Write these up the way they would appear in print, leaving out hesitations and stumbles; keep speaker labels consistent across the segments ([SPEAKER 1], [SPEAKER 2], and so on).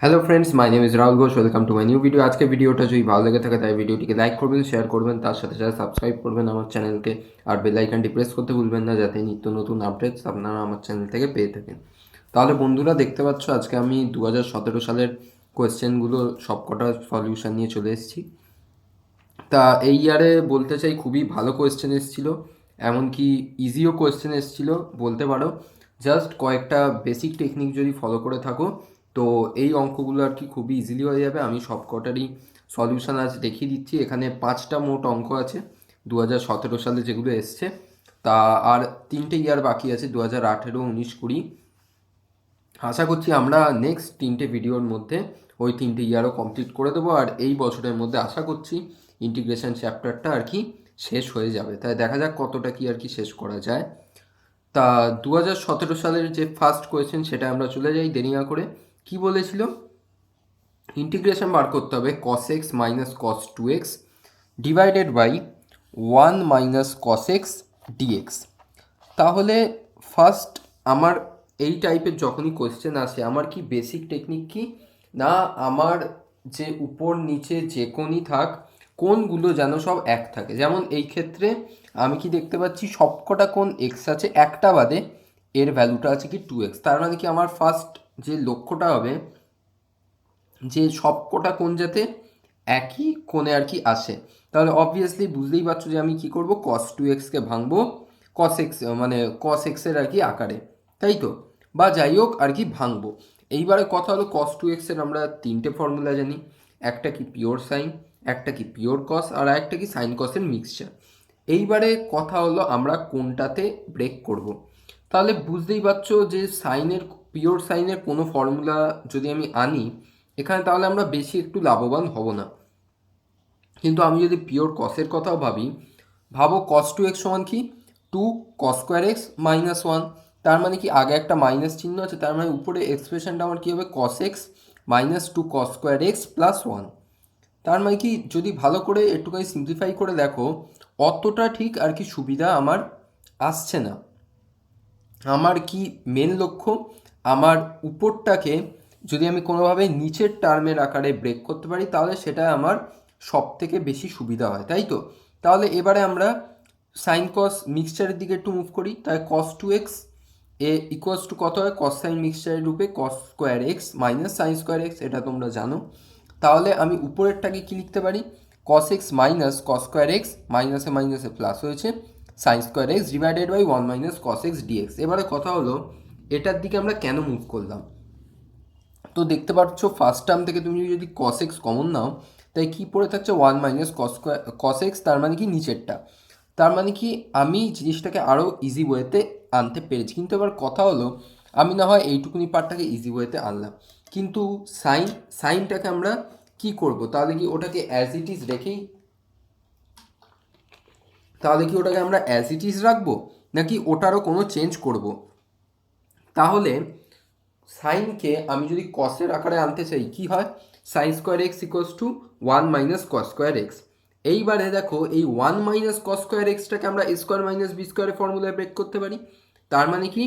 [SPEAKER 1] Hello friends, my name is Rahul Ghosh. Welcome to my new video. আজকে ভিডিওটা যদি ভালো লেগে থাকে তাই ভিডিওটিকে লাইক করবেন, শেয়ার করবেন, তার সাথে সাথে সাবস্ক্রাইব করবেন আমার চ্যানেলকে। আর বেল আইকনটি প্রেস করতে ভুলবেন না, যাতে নিত্য নতুন আপডেটস আপনারা আমার চ্যানেল থেকে পেয়ে থাকেন। তাহলে বন্ধুরা, দেখতে পাচ্ছ আজকে আমি 2017 সালের কোয়েশ্চেনগুলো সবকটা সলিউশন নিয়ে চলে এসেছি। তা এই ইয়ারে বলতে চাই খুবই ভালো কোয়েশ্চেন এসেছিলো, এমনকি ইজিও কোয়েশ্চেন এসেছিলো বলতে পারো। জাস্ট কয়েকটা বেসিক টেকনিক যদি ফলো করে থাকো তো এই অঙ্কগুলো আর কি খুবই ইজিলি হয়ে যাবে। আমি সবকটারই সলিউশন আজ দেখিয়ে দিচ্ছি। এখানে 5টা মোট অঙ্ক আছে 2017 সালে যেগুলো এসছে। তা আর 3টে ইয়ার বাকি আছে, 2018, 19, 20। আশা করছি আমরা নেক্সট 3টে ভিডিওর মধ্যে ওই 3টে ইয়ারও কমপ্লিট করে দেবো। আর এই বছরের মধ্যে আশা করছি ইন্টিগ্রেশন চ্যাপ্টারটা আর কি শেষ হয়ে যাবে। তাই দেখা যাক কতটা কি আর কি শেষ করা যায়। তা 2017 সালের যে ফার্স্ট কোয়েশ্চেন সেটা আমরা চলে যাই দেরি না করে। কি বলেছিল? ইন্টিগ্রেশন বার করতে হবে cos x minus cos 2x divided by 1 minus cos x dx। তাহলে ফার্স্ট আমার এই টাইপের যখনই কোয়েশ্চেন আসে, আমার কি বেসিক টেকনিক কি না, আমার যে উপর নিচে যে কোণই থাক, কোণগুলো যেন সব এক থাকে। যেমন এই ক্ষেত্রে আমি কি দেখতে পাচ্ছি, সবকটা কোণ এক্স আছে, একটা বাদে এর ভ্যালুটা আছে কি 2x। তার মানে কি আমার ফার্স্ট যে লক্ষ্যটা হবে যে সবকটা কোণ যাতে একই কোণে আর কি আসে। তাহলে অবভিয়াসলি বুঝতেই পারছো যে আমি কি করব, cos 2xকে ভাঙবো cos x, মানে cos x এর আর কি আকারে, তাই তো? বা যাই হোক আর কি ভাঙবো। এইবারে কথা হলো cos 2x এর আমরা 3টে ফর্মুলা জানি। একটা কি পিওর সাইন, একটা কি পিওর কস, আর একটা কি সাইন কসের মিক্সচার। এইবারে কথা হলো আমরা কোনটাতে ব্রেক করব। তাহলে বুঝতেই পারছো যে সাইনের, পিওর সাইনের কোনো ফর্মুলা যদি আমি আনি এখানে, তাহলে আমরা বেশি একটু লাভবান হব না। কিন্তু আমি যদি পিওর কসের কথাও ভাবি, ভাবো cos 2x সমান কি 2 cos স্কোয়ার এক্স মাইনাস 1। তার মানে কি আগে একটা মাইনাস চিহ্ন আছে, তার মানে উপরে এক্সপ্রেশনটা আমার কী হবে, cos x minus 2 cos square x plus 1। তার মানে কি যদি ভালো করে একটুখানি সিম্পলিফাই করে দেখো, অতটা ঠিক আর কি সুবিধা আমার আসছে না। আমার কি মেন লক্ষ্য, আমার উপরটাকে যদি আমি কোনোভাবে নিচের টার্মের আকারে ব্রেক করতে পারি তাহলে সেটা আমার সব থেকে বেশি সুবিধা হয়, তাই তো? তাহলে এবারে আমরা সাইন কস মিক্সচারের দিকে একটু মুভ করি। তাই cos 2x এ ইকুয়ালস টু কত হয়, cos সাইন মিক্সচারের রূপে cos square x minus sine square x, এটা তোমরা জানো। তাহলে আমি উপরেরটাকে কি লিখতে পারি, cos x minus cos square x, মাইনাসে মাইনাসে প্লাস হয়েছে, sine square x divided by 1 minus cos x dx। এবারে কথা হলো এটার দিকে আমরা কেন মুভ করলাম। তো দেখতে পাচ্ছ ফার্স্ট টার্ম থেকে তুমি যদি cos x কমন নাও, তাই কি পড়ে থাকছে 1 মাইনাস cos x, তার মানে কি নিচেরটা। তার মানে কি আমি জিনিসটাকে আরও ইজি ওয়েতে আনতে পেরেছি। কিন্তু এবার কথা হলো আমি না হয় এইটুকুনি পার্টটাকে ইজি ওয়েতে আনলাম, কিন্তু সাইনটাকে আমরা কি করব, তাহলে কি ওটাকে অ্যাজ ইট ইজ রেখেই, তাহলে কি ওটাকে আমরা অ্যাজ ইট ইজ রাখবো নাকি ওটারও কোনো চেঞ্জ করব? তাহলে সাইনকে আমি যদি কসের আকারে আনতে চাই, কি হয়, sign square x equals to 1 minus cos square x. এইবারে দেখো এই 1 মাইনাস কস স্কোয়ার এক্সটাকে আমরা এ স্কোয়ার মাইনাস বি স্কোয়ারের ফর্মুলায় ব্রেক করতে পারি। তার মানে কি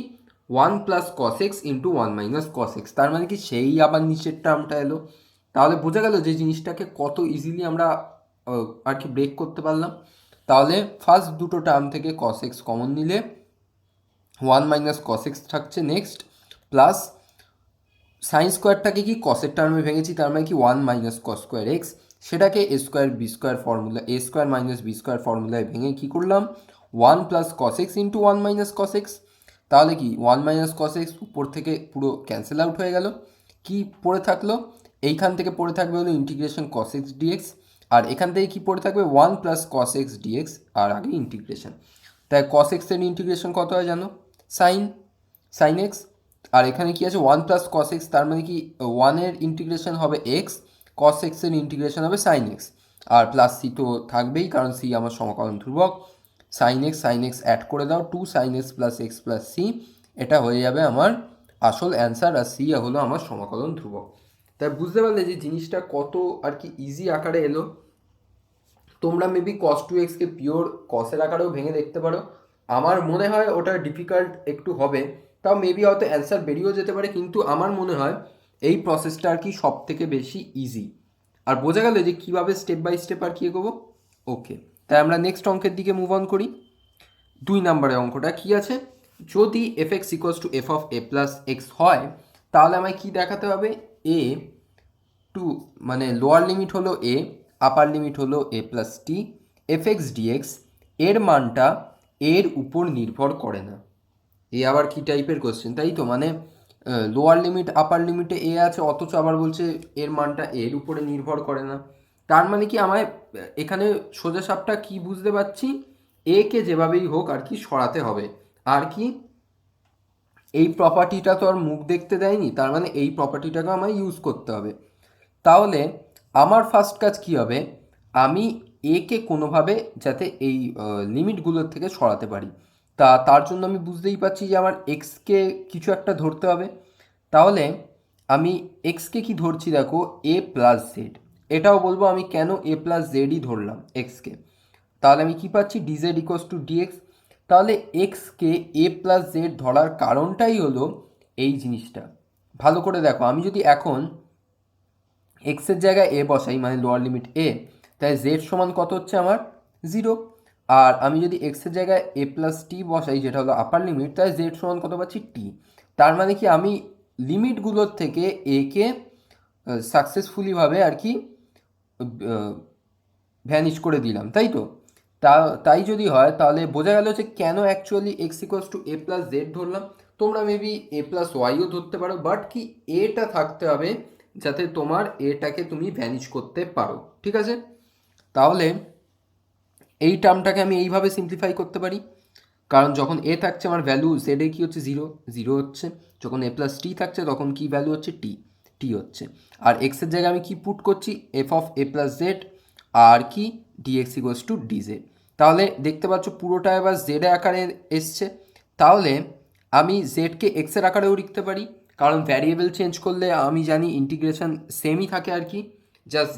[SPEAKER 1] 1 plus cos x into 1 minus cos x, তার মানে কি সেই আবার নিচের টার্মটা এলো। তাহলে বোঝা গেল যে জিনিসটাকে কত ইজিলি আমরা আর কি ব্রেক করতে পারলাম। তাহলে ফার্স্ট দুটো টার্ম থেকে কস এক্স কমন নিলে 1 মাইনাস কস এক্স থাকছে, নেক্সট প্লাস সাইন স্কোয়ারটাকে কি কসের টার্মে ভেঙেছি, তার মানে কি 1 মাইনাস কস স্কোয়ার এক্স, সেটাকে এ স্কোয়ার বি স্কোয়ার ফর্মুলা, এ স্কোয়ার মাইনাস বি স্কোয়ার ফর্মুলায় ভেঙে কী করলাম, 1 plus cos x into 1 minus cos x. তাহলে কি 1 মাইনাস কস এক্স উপর থেকে পুরো ক্যান্সেল আউট হয়ে গেল। কি পড়ে থাকলো, এইখান থেকে পড়ে থাকবে হলো ইন্টিগ্রেশন কস এক্স ডিএক্স, আর এখান থেকে কি পড়ে থাকবে 1 প্লাস কস এক্স ডিএক্স, আর আগে ইন্টিগ্রেশন। তাই কস এক্সের ইন্টিগ্রেশন কত হয় জানো, সাইন সাইন এক্স। আর এখানে কি আছে 1 প্লাস কস এক্স, তার মানে কি 1-এর ইন্টিগ্রেশন হবে এক্স, কস এক্সের ইন্টিগ্রেশন হবে সাইন এক্স, আর প্লাস সি তো থাকবেই কারণ সি আমার সমকলন ধ্রুবক। সাইন এক্স অ্যাড করে দাও, 2 sine x plus x plus c, এটা হয়ে যাবে আমার আসল অ্যান্সার, আর সি হলো আমার সমকলন ধ্রুবক। তাই বুঝতে পারলে যে জিনিসটা কত আর কি ইজি আকারে এলো। তোমরা মেবি cos 2xকে পিওর কসের আকারেও ভেঙে দেখতে পারো। আমার মনে হয় ওটা ডিফিকাল্ট একটু হবে, তাও মেবি হয়তো অ্যান্সার বেরিয়েও যেতে পারে, কিন্তু আমার মনে হয় এই প্রসেসটা আর কি সব থেকে বেশি ইজি। আর বোঝা গেল যে কীভাবে স্টেপ বাই স্টেপ আর কি এগোবো। ওকে, তাই আমরা নেক্সট অঙ্কের দিকে মুভ অন করি। 2 নম্বরের অঙ্কটা কি আছে, যদি F x equals to F of A plus x হয় তাহলে আমায় কি দেখাতে হবে, এ টু মানে লোয়ার লিমিট হলো এ, আপার লিমিট হলো এ প্লাস টি, এফ এক্স ডিএক্স এর মানটা এর উপর নির্ভর করে না। এ আবার কি টাইপের কোশ্চেন, তাই তো, মানে লোয়ার লিমিট আপার লিমিটে এ আছে অথচ আবার বলছে এর মানটা এর উপরে নির্ভর করে না। তার মানে কি আমায় এখানে সোজা সাপটা কি বুঝতে পারছি, এ কে যেভাবেই হোক আর কি সরাতে হবে। আর কি এই প্রপার্টিটা তো আর মুখ দেখতে দেয়নি, তার মানে এই প্রপার্টিটাকে আমায় ইউজ করতে হবে। তাহলে আমার ফার্স্ট কাজ কি হবে, আমি একে কোনোভাবে যাতে এই লিমিটগুলোর থেকে সরাতে পারি। তার জন্য আমি বুঝতেই পারছি যে আমার এক্সকে কিছু একটা ধরতে হবে। তাহলে আমি এক্সকে কি ধরছি, দেখো এ প্লাস জেড। এটাও বলবো আমি কেন এ প্লাস জেডই ধরলাম এক্সকে। তাহলে আমি কি পাচ্ছি, ডিজেড ইকোয়াস টু ডিএক্স। তাহলে এক্সকে এ প্লাস জেড ধরার কারণটাই হলো এই জিনিসটা। ভালো করে দেখো, আমি যদি এখন এক্সের জায়গায় এ বসাই মানে লোয়ার লিমিট এ, তাই জেড সমান কত হচ্ছে আমার 0। আর আমি যদি এক্সের জায়গায় এ প্লাস টি বসাই যেটা হলো আপার লিমিট, তাই জেড সমান কত পাচ্ছি টি। তার মানে কি আমি লিমিটগুলোর থেকে একে সাকসেসফুলিভাবে আর কি ভ্যানিশ করে দিলাম, তাই তো। তাই যদি হয় তাহলে বোঝা গেল যে কেন actually x equals to A plus Z ধরলাম। তোমরা মেবি এ প্লাস ওয়াইও ধরতে পারো, বাট কি এটা থাকতে হবে যাতে তোমার এটাকে তুমি ভ্যানিশ করতে পারো, ঠিক আছে। তাহলে এই টার্মটাকে আমি এইভাবে সিম্পলিফাই করতে পারি, কারণ যখন এ থাকছে আমার ভ্যালু জেডে কী হচ্ছে 0 হচ্ছে, যখন এ প্লাস টি থাকছে তখন কি ভ্যালু হচ্ছে টি হচ্ছে। আর এক্সের জায়গায় আমি কি পুট করছি, F of A plus Z আর কি ডিএক্স ইকুয়ালস টু ডিজেড। তাহলে দেখতে পাচ্ছ পুরোটা এবার জেড আকারে এসছে। তাহলে আমি জেডকে এক্সের আকারেও লিখতে পারি, কারণ ভ্যারিয়েবল চেঞ্জ করলে আমি জানি ইন্টিগ্রেশন সেমই থাকে আর কি। জাস্ট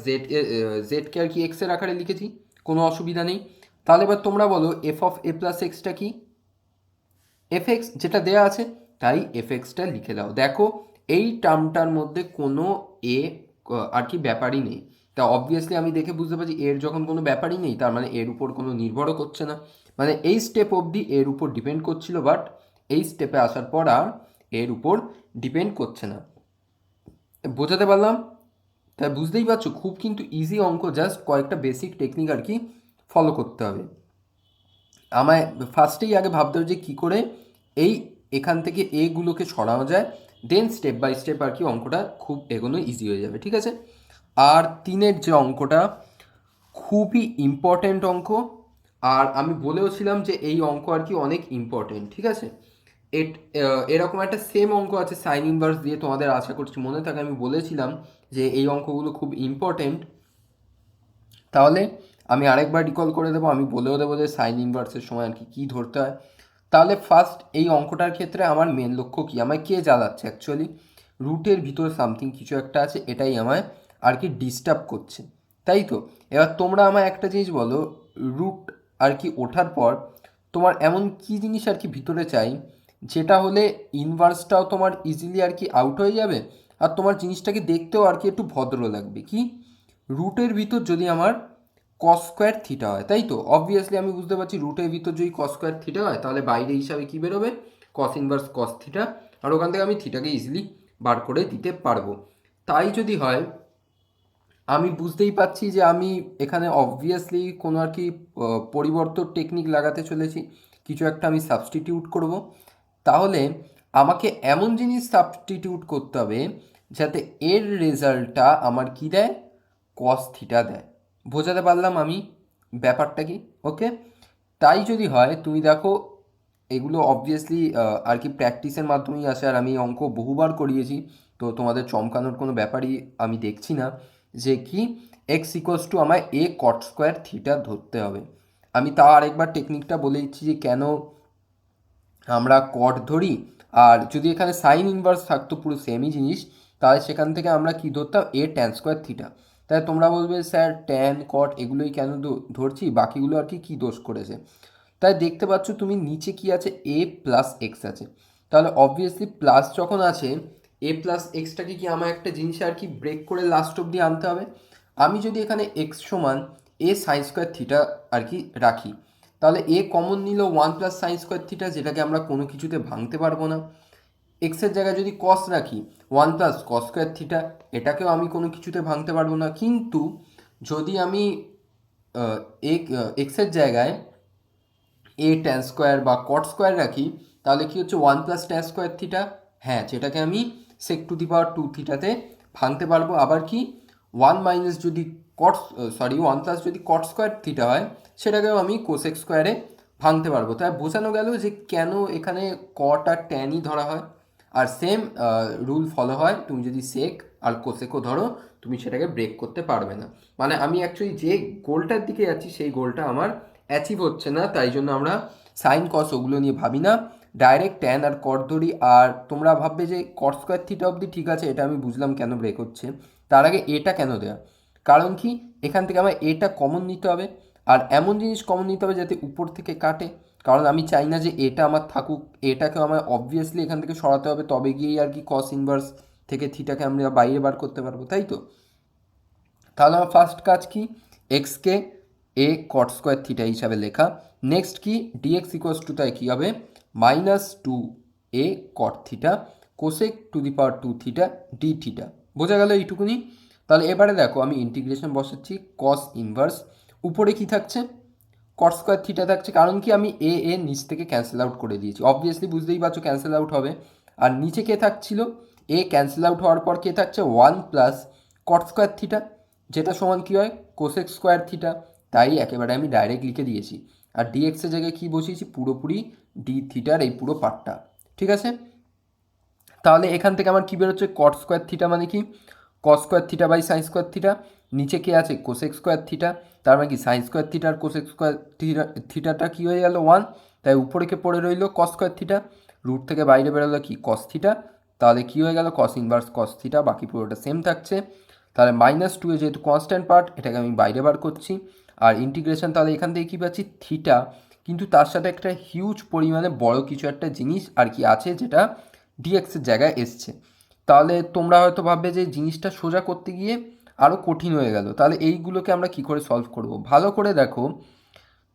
[SPEAKER 1] জেডকে আর কি এক্সের আকারে লিখেছি, কোনো অসুবিধা নেই। তাহলে এবার তোমরা বলো F of A plus extra কি, এফ এক্স যেটা দেওয়া আছে, তাই এফ এক্সটা লিখে দাও। দেখো এই টার্মটার মধ্যে কোনো এ আর কি ব্যাপারই নেই। তা অবভিয়াসলি আমি দেখে বুঝতে পারছি এর যখন কোনো ব্যাপারই নেই তার মানে এর উপর কোনো নির্ভরও করছে না। মানে এই স্টেপ অবধি এর উপর ডিপেন্ড করছিল, বাট এই স্টেপে আসার পর আর এর উপর ডিপেন্ড করছে না। বোঝাতে পারলাম? তাই বুঝতেই পারছো খুব কিন্তু ইজি অঙ্ক, জাস্ট কয়েকটা বেসিক টেকনিক আর কি ফলো করতে হবে। আমায় ফার্স্টেই আগে ভাবতে হবে যে কী করে এখান থেকে এগুলোকে সরানো যায়, দেন স্টেপ বাই স্টেপ আর কি অঙ্কটা খুব এগোনো ইজি হয়ে যাবে, ঠিক আছে। আর 3-এর যে অঙ্কটা খুবই ইম্পর্ট্যান্ট অঙ্ক, আর আমি বলেওছিলাম যে এই অঙ্ক আর কি অনেক ইম্পর্টেন্ট, ঠিক আছে। এরকম একটা সেম অঙ্ক আছে সাইন ইনভার্স দিয়ে, তোমাদের আশা করছি মনে থাকে আমি বলেছিলাম যে এই অঙ্কগুলো খুব ইম্পর্টেন্ট। তাহলে আমি আরেকবার রিকল করে দেবো, আমি বলেও দেবো যে সাইন ইনভার্সের সময় আর কি কী ধরতে হয়। তাহলে ফার্স্ট এই অঙ্কটার ক্ষেত্রে আমার মেন লক্ষ্য কী, আমায় কে জ্বালাচ্ছে অ্যাকচুয়ালি, রুটের ভিতরে সামথিং কিছু একটা আছে, এটাই আমায় আর কি ডিস্টার্ব করছে, তাই তো। এবার তোমরা আমায় একটা জিনিস বলো, রুট আর কি ওঠার পর তোমার এমন কি জিনিস আর কি ভিতরে চাই যেটা হলে ইনভার্সটাও তোমার ইজিলি আর কি আউট হয়ে যাবে, আর তোমার জিনিসটাকে দেখতেও আর কি একটু ভদ্র লাগবে। কি, রুটের ভিতর যদি আমার কস স্কোয়ার থিটা হয়, তাই তো। অবভিয়াসলি আমি বুঝতে পারছি রুটের ভিতর যদি কস স্কোয়ার থিটা হয় তাহলে বাইরে হিসাবে কী বেরোবে, কস ইনভার্স কস থিটা, আর ওখান থেকে আমি থিটাকে ইজিলি বার করে দিতে পারবো। তাই যদি হয় আমি বুঝতেই পারছি যে আমি এখানে অবভিয়াসলি কোনো আর কি পরিবর্তন টেকনিক লাগাতে চলেছি, কিছু একটা আমি সাবস্টিটিউট করব। তাহলে আমাকে এমন জিনিস সাবস্টিটিউট করতে হবে যাতে এর রেজাল্টটা আমার কী দেয়, কস থিটা দেয়। বোঝাতে পারলাম আমি ব্যাপারটা কি? ওকে, তাই যদি হয় তুমি দেখো এগুলো অবভিয়াসলি আর কি প্র্যাকটিসের মাধ্যমেই আসে, আর আমি অঙ্ক বহুবার করিয়েছি, তো তোমাদের চমকানোর কোনো ব্যাপারই আমি দেখছি না। যে কি এক্স ইকুয়ালস টু আমায় এ কট স্কোয়ার থিটা ধরতে হবে। আমি তাও আরেকবার টেকনিকটা বলে দিচ্ছি যে কেন আমরা কট ধরি, আর যদি এখানে সাইন ইনভার্স থাকতো পুরো সেমই জিনিস তাহলে সেখান থেকে আমরা কি ধরতাম, এ ট্যান স্কোয়ার থিটা। তাই তোমরা বলবে স্যার ট্যান কট এগুলোই কেন ধরছি, বাকিগুলো আর কি কী দোষ করেছে। তাই দেখতে পাচ্ছ তুমি নিচে কি আছে, এ প্লাস এক্স আছে, তাহলে অবভিয়াসলি প্লাস যখন আছে এ প্লাস এক্সটাকে কি আমার একটা জিনিস আর কি ব্রেক করে লাস্ট অবধি আনতে হবে। আমি যদি এখানে এক্স সমান এ সাইন স্কোয়ার থিটা আর কি রাখি, তাহলে এ কমন নিল 1 + সাইন স্কোয়ার থিটা, যেটাকে আমরা কোনো কিছুতে ভাঙতে পারবো না। এক্সের জায়গায় যদি কস রাখি 1 + কস স্কোয়ার থিটা, এটাকেও আমি কোনো কিছুতে ভাঙতে পারবো না। কিন্তু যদি আমি এক্সের জায়গায় এ ট্যান স্কোয়ার বা কট স্কোয়ার রাখি, তাহলে কি হচ্ছে 1 + ট্যান স্কোয়ার থিটা, হ্যাঁ যেটাকে আমি sec2 থিটাতে ভাঙতে পারবো। আবার কি 1 - যদি কট 1 + যদি কট স্কোয়ার থিটা হয়, সেটাকেও আমি কোসেক স্কোয়ারে ভাঙতে পারবো। তাই বোঝানো গেল যে কেন এখানে কট আর ট্যানই ধরা হয়। আর সেম রুল ফলো হয়, তুমি যদি সেক আর কোসেকও ধরো, তুমি সেটাকে ব্রেক করতে পারবে না। মানে আমি অ্যাকচুয়ালি যে গোলটার দিকে যাচ্ছি সেই গোলটা আমার অ্যাচিভ হচ্ছে না, তাই জন্য আমরা সাইন কস ওগুলো নিয়ে ভাবি না, ডাইরেক্ট ট্যান আর কট ধরি। আর তোমরা ভাববে যে কট স্কোয়ার থিটা অবধি ঠিক আছে, এটা আমি বুঝলাম কেন ব্রেক হচ্ছে। তার আগে এটা কেন দেওয়া, কারণ কি এখান থেকে আমার এটা কমন নিতে হবে, আর এমন জিনিস কমন নিতে হবে যাতে উপর থেকে কাটে। কারণ আমি চাই না যে এটা আমার থাকুক, এটাকেও আমার অবভিয়াসলি এখান থেকে সরাতে হবে, তবে গিয়েই আর কি কস ইনভার্স থেকে থিটাকে আমরা বাইরে বার করতে পারবো, তাই তো। তাহলে আমার ফার্স্ট কাজ কি, এক্সকে এ কট স্কোয়ার থিটা হিসাবে লেখা। নেক্সট কি, ডিএক্স ইকুয়ালস টু তাই কী হবে -2a কট theta cosec2 theta D theta. বোঝা গেল এইটুকুনি। তাহলে এবারে দেখো আমি ইন্টিগ্রেশন বসাচ্ছি কস ইনভার্স, উপরে কি থাকছে কট স্কোয়ার থিটা থাকছে, কারণ কি আমি এ নিচ থেকে ক্যান্সেল আউট করে দিয়েছি, অবভিয়াসলি বুঝতেই পারছো ক্যান্সেল আউট হবে। আর নিচে কে থাকছিল, এ ক্যান্সেল আউট হওয়ার পর কে থাকছে 1 + কট স্কোয়ার থিটা, যেটা সমান কী হয় কোসেক স্কোয়ার থিটা। তাই একেবারে আমি ডাইরেক্ট লিখে দিয়েছি। আর ডিএক্সের জায়গায় কী বসিয়েছি, পুরোপুরি ডি থিটার এই পুরো পার্টটা, ঠিক আছে। তাহলে এখান থেকে আমার কী বেরোচ্ছে, কট স্কোয়ার থিটা মানে কি cos square theta by sine square theta, নিচে কে আছে কোসেক স্কোয়ার থিটা, তার মানে কি সাইন স্কোয়ার থিটা আর কোসেক স্কোয়ার থিটাটা কী হয়ে গেল 1, তাই উপরে কে পড়ে রইল কস স্কোয়ার থিটা, রুট থেকে বাইরে বেরোলো কি কস থিটা, তাহলে কী হয়ে গেল কস ইনভার্স কস থিটা, বাকি পুরোটা সেম থাকছে। তাহলে -2 যেহেতু কনস্ট্যান্ট পার্ট, এটাকে আমি বাইরে বার করছি। আর ইন্টিগ্রেশন তাহলে এখান থেকে কী পাচ্ছি থিটা, কিন্তু তার সাথে একটা হিউজ পরিমাণে বড় কিছু একটা জিনিস আর কি আছে, যেটা ডিএক্সের জায়গায় এসছে। তাহলে তোমরা হয়তো ভাববে যে জিনিসটা সোজা করতে গিয়ে আরও কঠিন হয়ে গেল, তাহলে এইগুলোকে আমরা কি করে সলভ করব। ভালো করে দেখো,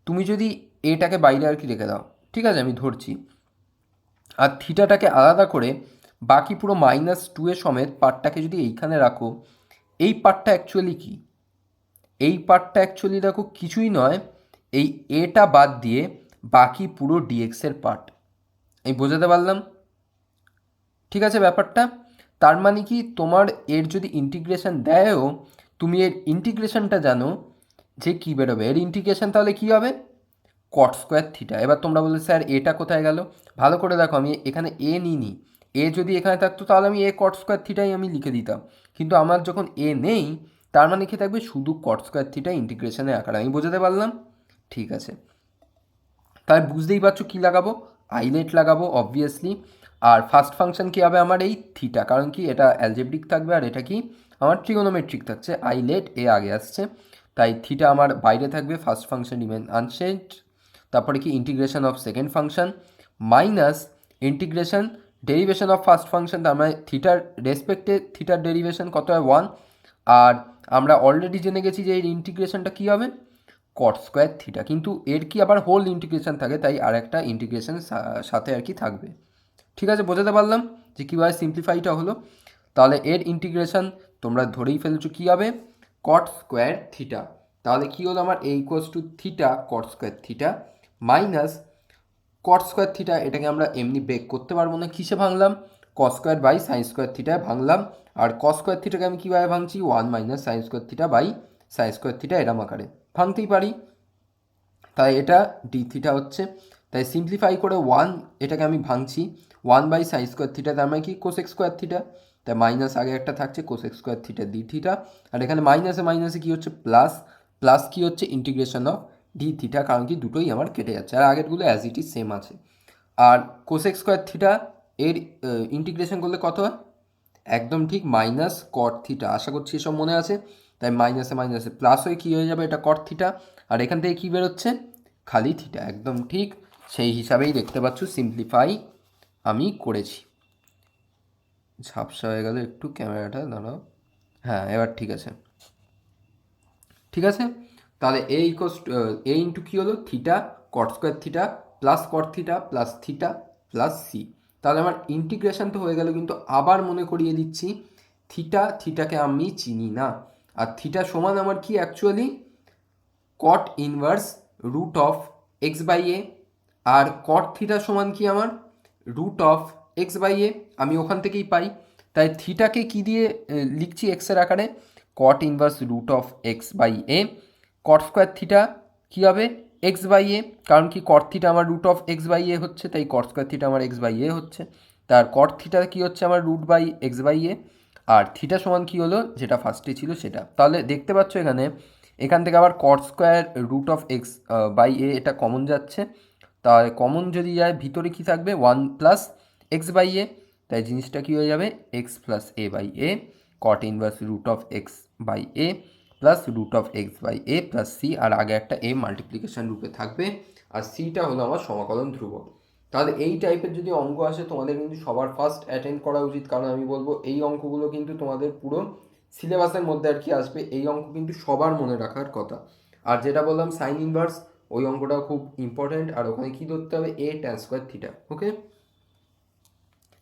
[SPEAKER 1] তুমি যদি এটাকে বাইরে আর কি রেখে দাও, ঠিক আছে আমি ধরছি, আর থিটাটাকে আলাদা করে বাকি পুরো -2 এর সমেত পার্টটাকে যদি এইখানে রাখো, এই পার্টটা অ্যাকচুয়ালি কি, এই পার্টটা অ্যাকচুয়ালি দেখো কিছুই নয়, এই এটা বাদ দিয়ে বাকি পুরো ডিএক্সের পার্ট। আমি বোঝাতে পারলাম, ঠিক আছে ব্যাপারটা। তার মানে কি তোমার এর যদি ইন্টিগ্রেশন দেয়ও, তুমি এর ইন্টিগ্রেশনটা জানো যে কী বেরোবে, এর ইন্টিগ্রেশন তাহলে কী হবে কট স্কোয়ার থিটা। এবার তোমরা বললে স্যার এটা কোথায় গেল, ভালো করে দেখো আমি এখানে এ নিইনি, এ যদি এখানে থাকতো তাহলে আমি এ কট স্কোয়ার থিটাই আমি লিখে দিতাম, কিন্তু আমার যখন এ নেই, তার মানে কি থাকবে শুধু কট স্কোয়ার থিটা ইন্টিগ্রেশনের আকারে। আমি বোঝাতে পারলাম, ঠিক আছে। তাহলে বুঝতেই পারছো কী লাগাবো, আইলেট লাগাবো অবভিয়াসলি। আর ফার্স্ট ফাংশন কী হবে আমার এই থিটা, কারণ কি এটা অ্যালজেব্রিক থাকবে আর এটা কি আমার ট্রিগোনোমেট্রিক থাকছে, আইলেট এ আগে আসছে, তাই থিটা আমার বাইরে থাকবে, ফার্স্ট ফাংশন রিমেন আনচেঞ্জড। তারপরে কি integration of second function minus integration derivation of first function, তার মানে থিটার রেসপেক্টে থিটার ডেরিভেশন কত হয় 1। আর আমরা অলরেডি জেনে গেছি যে এর ইন্টিগ্রেশনটা কী হবে কট স্কোয়ার থিটা, কিন্তু এর কি আবার হোল ইন্টিগ্রেশন থাকে, তাই আর একটা ইন্টিগ্রেশন সাথে আর কি থাকবে, ঠিক আছে। বোঝাতে পারলাম যে কীভাবে সিম্পলিফাইটা হলো। তাহলে এর ইন্টিগ্রেশন তোমরা ধরেই ফেলেছো কী হবে কট স্কোয়ার থিটা। তাহলে কী হলো আমার A equals to theta cot square theta minus cot square theta, এটাকে আমরা এমনি ব্রেক করতে পারবো না, কিসে ভাঙলাম cos square by sine square থিটায় ভাঙলাম। আর কস স্কোয়ার থিটাকে আমি কীভাবে ভাঙছি 1 - sine square theta by sine square theta এরম আকারে ভাঙতেই পারি। তাই এটা ডি থিটা হচ্ছে, তাই সিম্পলিফাই করে এটাকে আমি ভাঙছি 1/সাইন স্কোয়ার থিটা, তার মানে কি কোসেক স্কোয়ার থিটা, তাই মাইনাস আগে একটা থাকছে cosec square theta D theta. আর এখানে মাইনাসে মাইনাসে কী হচ্ছে প্লাস, প্লাস কী হচ্ছে ইন্টিগ্রেশন অফ ডি থিটা, কারণ কি দুটোই আমার কেটে যাচ্ছে, আর আগেরগুলো অ্যাজ ইট ইজ সেম আছে। আর কোসেক স্কোয়ার থিটা এর ইন্টিগ্রেশন করলে কত হয়, একদম ঠিক মাইনাস কট থিটা, আশা করছি এসব মনে আছে। তাই মাইনাসে মাইনাসে প্লাস হয়ে কী হয়ে যাবে এটা কট থিটা, আর এখান থেকে কী বেরোচ্ছে খালি থিটা, একদম ঠিক সেই হিসাবেই দেখতে পাচ্ছ সিম্পলিফাই আমি করেছি। ঝাপসা হয়ে গেল একটু ক্যামেরাটা, দাঁড়াও। হ্যাঁ, এবার ঠিক আছে। ঠিক আছে, তাহলে এ ইন্টু কী হলো, theta cot square theta plus cot theta plus theta plus c. তাহলে আমার ইন্টিগ্রেশন তো হয়ে গেল, কিন্তু আবার মনে করিয়ে দিচ্ছি থিটাকে আমি চিনি না। আর থিটা সমান আমার কি actually cot inverse root of x by এ। আর কট থিটা সমান কি আমার root of x by a, আমি ওখান থেকেই পাই। তাই থিটাকে কি দিয়ে লিখছি এক্সের আকারে, cot inverse root of x by A. Cot square theta কী হবে এক্স বাই এ, কারণ কি কট থিটা আমার root of x by A হচ্ছে, তাই কট স্কোয়ার থিটা আমার এক্স বাই এ হচ্ছে। তার কট থিটা কী হচ্ছে আমার রুট বাই এক্স বাই এ। আর থিটা সমান কী হলো, যেটা ফার্স্টে ছিল সেটা। তাহলে দেখতে পাচ্ছ এখান থেকে আবার cot square root of x by A এটা কমন যাচ্ছে। তাহলে কমন যদি যায় ভিতরে কি থাকবে, 1 + এক্স বাই এ। তাই জিনিসটা কী হয়ে যাবে, X plus A by A cot inverse root of x by A plus root of x by A plus C, আর আগে একটা এ মাল্টিপ্লিকেশন রূপে থাকবে, আর সিটা হলো আমার সমাকলন ধ্রুবক। তাহলে এই টাইপের যদি অঙ্ক আসে তোমাদের কিন্তু সবার ফার্স্ট অ্যাটেন্ড করা উচিত, কারণ আমি বলবো এই অঙ্কগুলো কিন্তু তোমাদের পুরো সিলেবাসের মধ্যে আর কি আসবে। এই অঙ্ক কিন্তু সবার মনে রাখার কথা। আর যেটা বললাম সাইন ইনভার্স, ওই অঙ্কটাও খুব ইম্পর্ট্যান্ট। আর ওখানে কী ধরতে হবে, a tan square theta. Okay,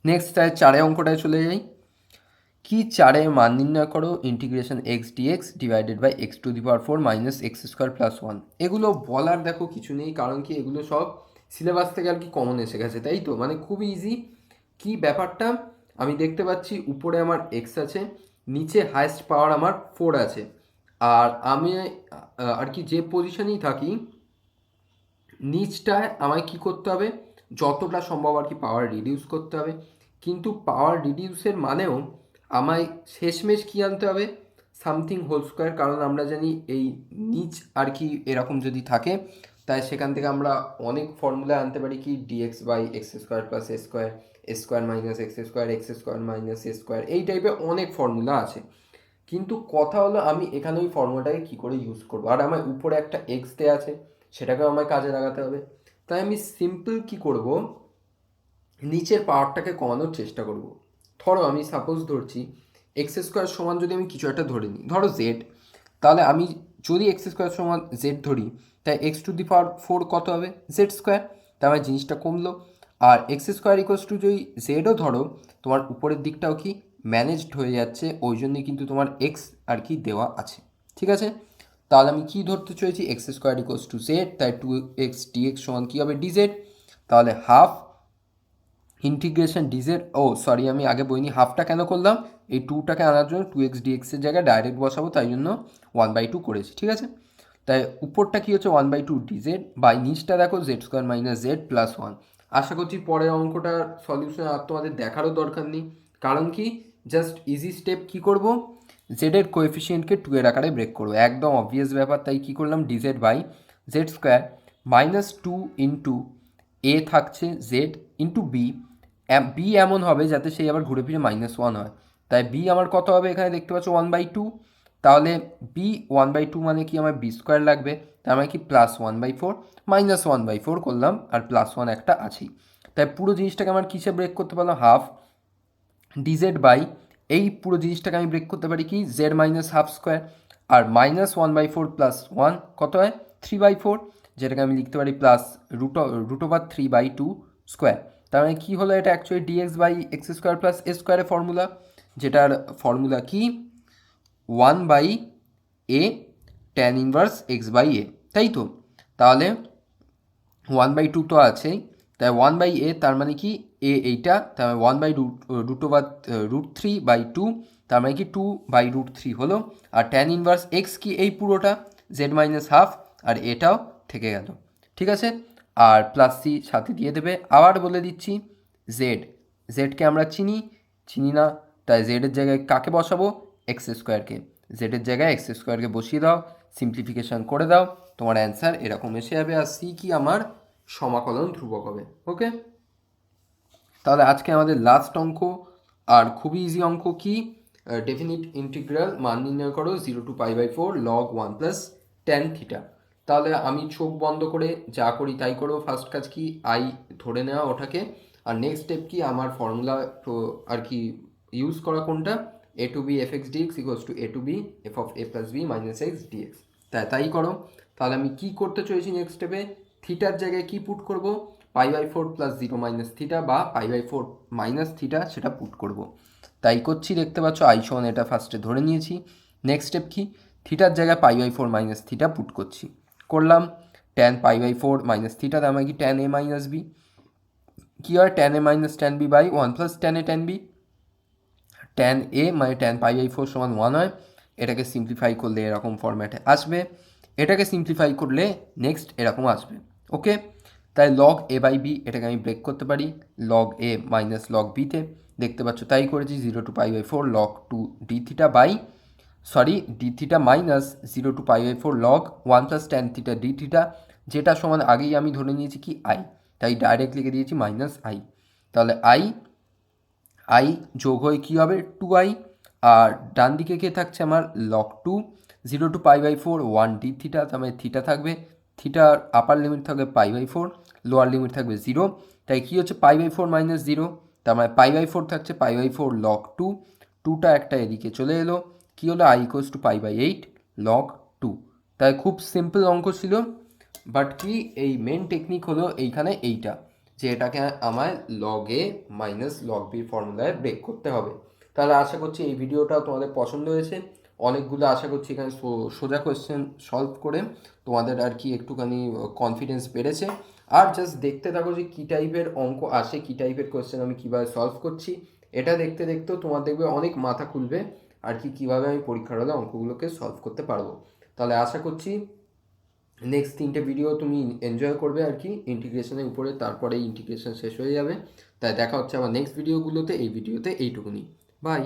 [SPEAKER 1] next চারে অঙ্কটায় চলে যাই। কি চারে মান নির্ণয় করো integration x dx divided by x to the power 4 minus x square plus 1। এগুলো বলার দেখো কিছু নেই, কারণ কি এগুলো সব সিলেবাস থেকে আর কি কমন এসে গেছে, তাই তো, মানে খুবই ইজি। কি ব্যাপারটা, আমি দেখতে পাচ্ছি উপরে আমার এক্স আছে, নিচে হাইস্ট পাওয়ার আমার 4 আছে, আর আমি আর কি যে পজিশনেই থাকি নিচটায় আমায় কি করতে হবে, যতটা সম্ভব আর কি পাওয়ার রিডিউস করতে হবে। কিন্তু পাওয়ার রিডিউসের মানেও আমায় শেষমেশ কী আনতে হবে, সামথিং হোল স্কোয়ার। কারণ আমরা জানি এই নিচ আর কি এরকম যদি থাকে, তাই সেখান থেকে আমরা অনেক ফর্মুলা আনতে পারি, কি dx by x square plus a square, a square minus x square minus a square, এই টাইপের অনেক ফর্মুলা আছে। কিন্তু কথা হলো আমি এখানে ওই ফর্মুলাটাকে কী করে ইউজ করবো, আর আমার উপরে একটা এক্স দেওয়া আছে, সেটাকেও আমায় কাজে লাগাতে হবে। তাই আমি সিম্পল কি করব, নিচের পাওয়ারটাকে কমানোর চেষ্টা করব। ধরো আমি সাপোজ ধরছি এক্স স্কোয়ার সমান, যদি আমি কিছু একটা ধরে নিই, ধরো জেড, তাহলে আমি যদি এক্স স্কোয়ার সমান জেড ধরি, তাই এক্স টু দি পাওয়ার 4 কত হবে, জেড স্কোয়ার। তাই আমার জিনিসটা কমলো। আর এক্স স্কোয়ার ইকোয়াস টু যদি জেডও ধরো, তোমার উপরের দিকটাও কি ম্যানেজড হয়ে যাচ্ছে, ওই জন্যই কিন্তু তোমার এক্স আর কি দেওয়া আছে। ঠিক আছে, তাহলে আমি কি ধরতে চলেছি, x square equals to Z, তাই 2x dx সমান কী হবে, ডিজেড। তাহলে হাফ ইন্টিগ্রেশন ডিজেড, ও সরি আমি আগে বইনি, হাফটা কেন করলাম, এই 2টাকে আনার জন্য 2x dx এর জায়গায় ডাইরেক্ট বসাবো, তাই জন্য 1/2 করেছি। ঠিক আছে, তাই উপরটা কী হচ্ছে 1/2 ডিজেড, বাই নিচটা দেখো Z square minus Z plus 1। আশা করছি পরের অঙ্কটার সলিউশন আর তোমাদের দেখারও দরকার নেই, কারণ কি জাস্ট ইজি স্টেপ কী করব, জেডের কোএফিসিয়েন্টকে 2 এর আকারে ব্রেক করবো, একদম অবভিয়াস ব্যাপার। তাই কী করলাম, dz by Z square minus 2 into A থাকছে জেড ইন্টু বি। বি এমন হবে যাতে সেই আবার ঘুরে ফিরে -1 হয়, তাই বি আমার কত হবে, এখানে দেখতে পাচ্ছ 1/2। তাহলে বি 1/2 মানে কি, আমার বি স্কোয়ার লাগবে, তার মানে কি +1/4 -1/4 করলাম, আর +1 একটা আছেই। তাই পুরো জিনিসটাকে আমার কিসে ব্রেক করতে পারলাম, হাফ ডিজেড বাই এই পুরো জিনিসটাকে আমি ব্রেক করতে পারি কি জেড মাইনাস হাফ স্কোয়ার, আর -1/4 + 1 কত হয় 3/4, যেটাকে আমি লিখতে পারি প্লাস √3/2 স্কোয়ার। তার মানে কী হলো, এটা actually dx by x square plus A স্কোয়ারের ফর্মুলা, যেটার ফর্মুলা কি 1/a tan inverse X by A, তাই তো। তাহলে 1/2 তো আছেই, তাই 1/a, তার মানে কি এ এইটা, তার মানে 1/√3/2, তার মানে কি 2/√3 হলো। আর ট্যান ইনভার্স এক্স কি এই পুরোটা জেড মাইনাস হাফ, আর এটাও থেকে গেল। ঠিক আছে, আর প্লাস সি সাথে দিয়ে দেবে। আবার বলে দিচ্ছি জেডকে আমরা চিনি না, তাই জেডের জায়গায় কাকে বসাবো, এক্স স্কোয়ারকে। জেডের জায়গায় এক্স স্কোয়ারকে বসিয়ে দাও, সিম্পলিফিকেশান করে দাও, তোমার অ্যান্সার এরকম এসে যাবে। আর সি কি আমার সমাকলন ধ্রুবক হবে। ওকে, তাহলে আজকে আমাদের লাস্ট অঙ্ক, আর খুবই ইজি অঙ্ক, কি ডেফিনিট ইন্টিগ্রাল মান নির্ণয় করো 0 to π/4 log 1 + tan থিটা। তাহলে আমি চোখ বন্ধ করে যা করি তাই করো। ফার্স্ট কাজ কি, আই ধরে নেওয়া ওটাকে, আর নেক্সট স্টেপ কি, আমার ফর্মুলা আর কি ইউজ করা কোনটা, A to B F X dx equals to A to B F of A plus B minus X dx. তাই করো। তাহলে আমি কি করতে চলেছি নেক্সট স্টেপে, থিটার জায়গায় কি পুট করব, π/4 প্লাস 0 মাইনাস থিটা বা π/4 মাইনাস থিটা সেটা পুট করব। তাই করছি, দেখতে পাচ্ছ আই সমান এটা ফার্স্টে ধরে নিয়েছি। নেক্সট স্টেপ কি, থিটার জায়গায় π/4 মাইনাস থিটা পুট করছি, করলাম। ট্যান π/4 মাইনাস থিটা দাম কি ট্যান এ মাইনাস বি, কী হয় tan a minus tan b by 1 plus tan a tan b. Tan a মানে ট্যান π/4 সমান 1 হয়। এটাকে সিম্পলিফাই করলে এরকম ফরম্যাটে আসবে, এটাকে সিম্পলিফাই করলে নেক্সট এরকম আসবে। ওকে, তাই লগ এ বাই বি এটাকে আমি ব্রেক করতে পারি লগ এ মাইনাস লগ বিতে, দেখতে পাচ্ছ তাই করেছি। 0 to π/4 log 2 D theta by D theta minus 0 to π/4 log 1 plus tan theta D theta, যেটা সমান আগেই আমি ধরে নিয়েছি কি আই, তাই ডাইরেক্ট লিখে দিয়েছি মাইনাস আই। তাহলে আই যোগ হয়ে কী হবে 2i, আর ডান দিকে কে থাকছে আমার লগ 2, 0 টু π/4 1 ডি থিটা, তার মানে থিটা থাকবে, থিটার আপার লিমিট থাকবে π/4, লোয়ার লিমিট থাকবে 0। তাই কী হচ্ছে π/4 মাইনাস 0, তার মানে π/4 থাকছে π/4 লগ 2, 2টা একটা এদিকে চলে এলো, কী হলো i ইকুয়ালস টু π/8 লগ 2। তাই খুব সিম্পল অঙ্ক ছিল, বাট কি এই মেন টেকনিক হলো এইখানে এইটা, যে এটাকে আমায় লগ এ মাইনাস লগ বির ফর্মুলায় ব্রেক করতে হবে। তাহলে আশা করছি এই ভিডিওটা তোমাদের পছন্দ হয়েছে, অনেকগুলো আশা করছি এখানে সোজা কোয়েশ্চেন সলভ করে তোমাদের আর কি একটুখানি কনফিডেন্স বেড়েছে। আর জাস্ট দেখতে থাকো যে কী টাইপের অঙ্ক আসে, কী টাইপের কোয়েশ্চেন আমি কীভাবে সলভ করছি, এটা দেখতে দেখতেও তোমার দেখবে অনেক মাথা খুলবে আর কি কীভাবে আমি পরীক্ষার হলে অঙ্কগুলোকে সলভ করতে পারবো। তাহলে আশা করছি নেক্সট 3টে ভিডিও তুমি এনজয় করবে আর কি ইন্টিগ্রেশনের উপরে, তারপরে ইন্টিগ্রেশন শেষ হয়ে যাবে। তাই দেখা হচ্ছে আমার নেক্সট ভিডিওগুলোতে, এই ভিডিওতে এইটুকুনি, বাই।